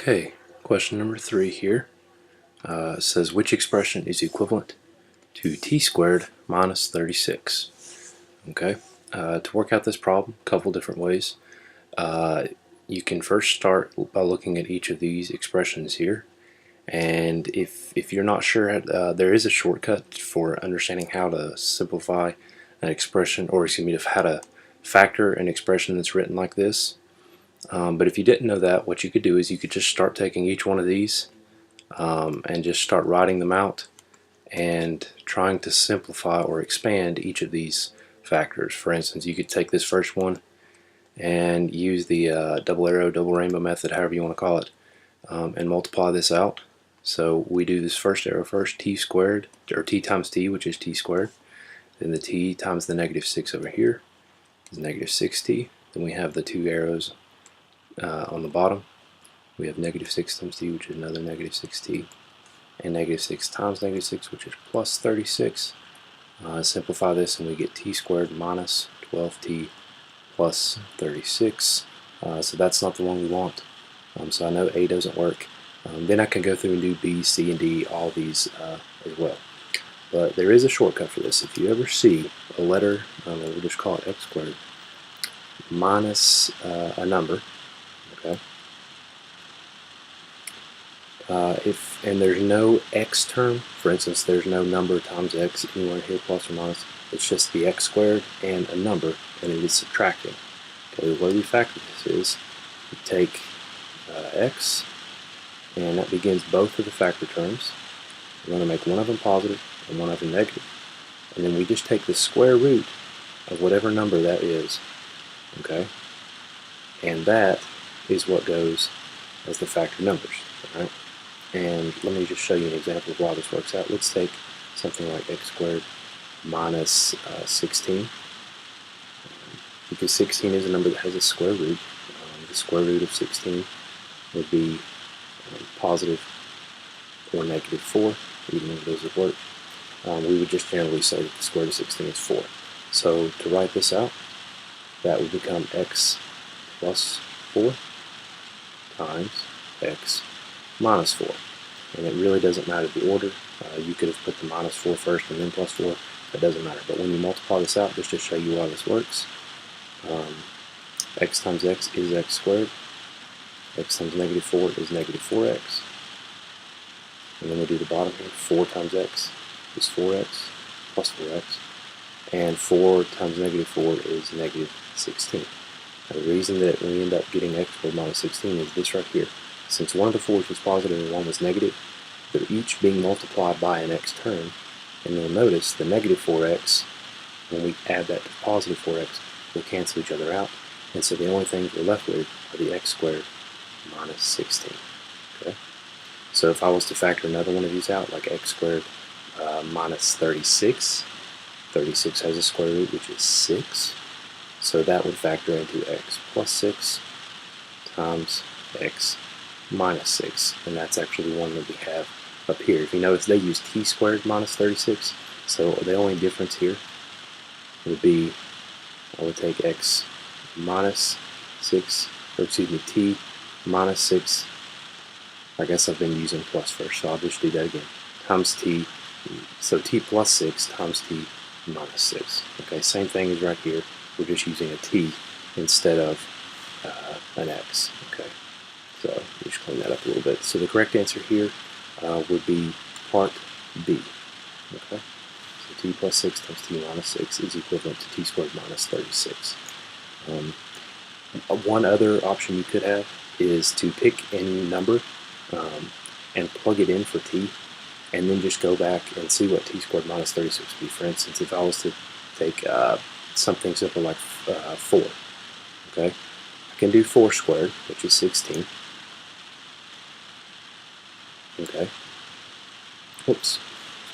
Okay, question number 3 here says which expression is equivalent to t squared minus 36? Okay, to work out this problem, a couple different ways. You can first start by looking at each of these expressions here, and if you're not sure, there is a shortcut for understanding how to simplify an expression, or excuse me, how to factor an expression that's written like this. But if you didn't know that, what you could do is you could just start taking each one of these and just start writing them out and trying to simplify or expand each of these factors. For instance, you could take this first one and use the double arrow, double rainbow method, however you want to call it, and multiply this out. So we do this first arrow first, t squared, or t times t, which is t squared. Then the t times the negative 6 over here is negative 6t. Then we have the two arrows on the bottom. We have negative 6 times t, which is another negative 6t, and negative 6 times negative 6, which is plus 36. Simplify this and we get t squared minus 12t plus 36. So that's not the one we want. So I know A doesn't work. Then I can go through and do B, C, and D, all these as well. But there is a shortcut for this. If you ever see a letter, we'll just call it x squared, minus a number, okay? And there's no x term, for instance, there's no number times x anywhere here, plus or minus, it's just the x squared and a number, and it is subtracting. Okay, the way we factor this is we take x, and that begins both of the factor terms. We're going to make one of them positive and one of them negative. And then we just take the square root of whatever number that is, okay? And that is what goes as the factor numbers, right? And let me just show you an example of why this works out. Let's take something like x squared minus 16. Because 16 is a number that has a square root. The square root of 16 would be positive or negative 4, even if those would work. We would just generally say that the square root of 16 is 4. So to write this out, that would become x plus 4 times x minus 4. And it really doesn't matter the order. You could have put the minus 4 first and then plus 4. That doesn't matter. But when you multiply this out, just to show you why this works, x times x is x squared. X times negative 4 is negative 4x. And then we do the bottom here. 4 times x is 4x plus 4x. And 4 times negative 4 is negative 16. Now the reason that we end up getting x squared minus 16 is this right here. Since one of the 4's was positive and one was negative, they're each being multiplied by an x term. And you'll notice the negative 4x, when we add that to positive 4x, will cancel each other out. And so the only things we're left with are the x squared minus 16. Okay? So if I was to factor another one of these out, like x squared minus 36, 36 has a square root, which is 6. So that would factor into x plus 6 times x minus 6. And that's actually the one that we have up here. If you notice, they use t squared minus 36. So the only difference here would be I would take x minus 6, or excuse me, t minus 6. I guess I've been using plus first, so I'll just do that again. Times t, so t plus 6 times t minus 6. Okay, same thing as right here. We're just using a t instead of an x. Okay, so just clean that up a little bit. So the correct answer here would be part B. Okay, so t plus 6 times t minus 6 is equivalent to t squared minus 36. One other option you could have is to pick any number and plug it in for t, and then just go back and see what t squared minus 36 would be. For instance, if I was to take something simple like 4, okay, I can do 4 squared, which is 16. Okay. Oops.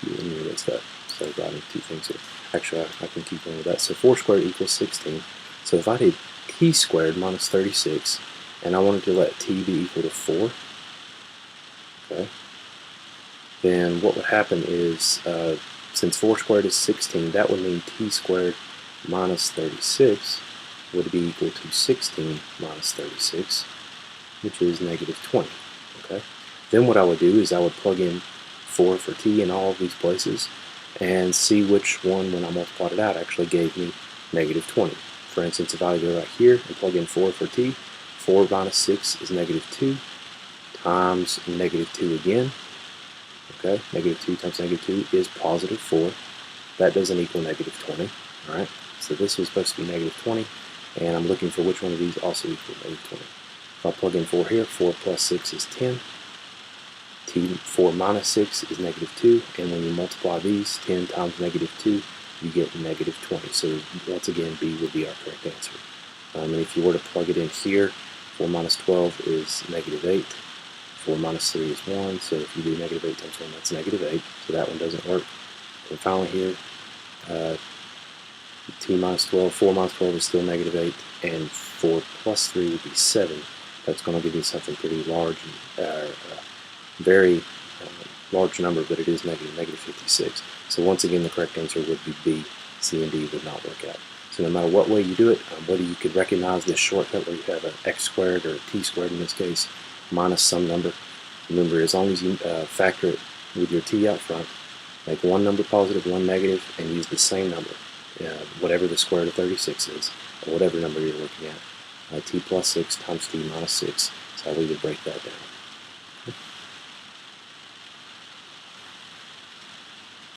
Let me erase that. So I've got two things here. Actually, I can keep going with that. So 4 squared equals 16. So if I did t squared minus 36, and I wanted to let t be equal to 4, okay, then what would happen is, since 4 squared is 16, that would mean t squared minus 36 would be equal to 16 minus 36, which is negative 20. Okay. Then what I would do is I would plug in 4 for t in all of these places and see which one, when I multiplied it out, actually gave me negative 20. For instance, if I go right here and plug in 4 for t, 4 minus 6 is negative 2 times negative 2 again. Okay, negative 2 times negative 2 is positive 4. That doesn't equal negative 20. All right, so this was supposed to be negative 20, and I'm looking for which one of these also equals negative 20. If I plug in 4 here, 4 plus 6 is 10. 4 minus 6 is negative 2, and when you multiply these, 10 times negative 2, you get negative 20. So once again, B would be our correct answer. And if you were to plug it in here, 4 minus 12 is negative 8. 4 minus 3 is 1, so if you do negative 8 times 1, that's negative 8, so that one doesn't work. And finally here, t minus 12, 4 minus 12 is still negative 8, and 4 plus 3 would be 7. That's going to give you something pretty large, very large number, but it is negative 56. So once again, the correct answer would be B. C and D would not work out. So no matter what way you do it, whether you could recognize this shortcut where you have an x squared or a t squared in this case, minus some number, remember, as long as you factor it with your t out front, make one number positive, one negative, and use the same number, whatever the square root of 36 is, or whatever number you're looking at. T plus 6 times t minus 6 is how we would break that down.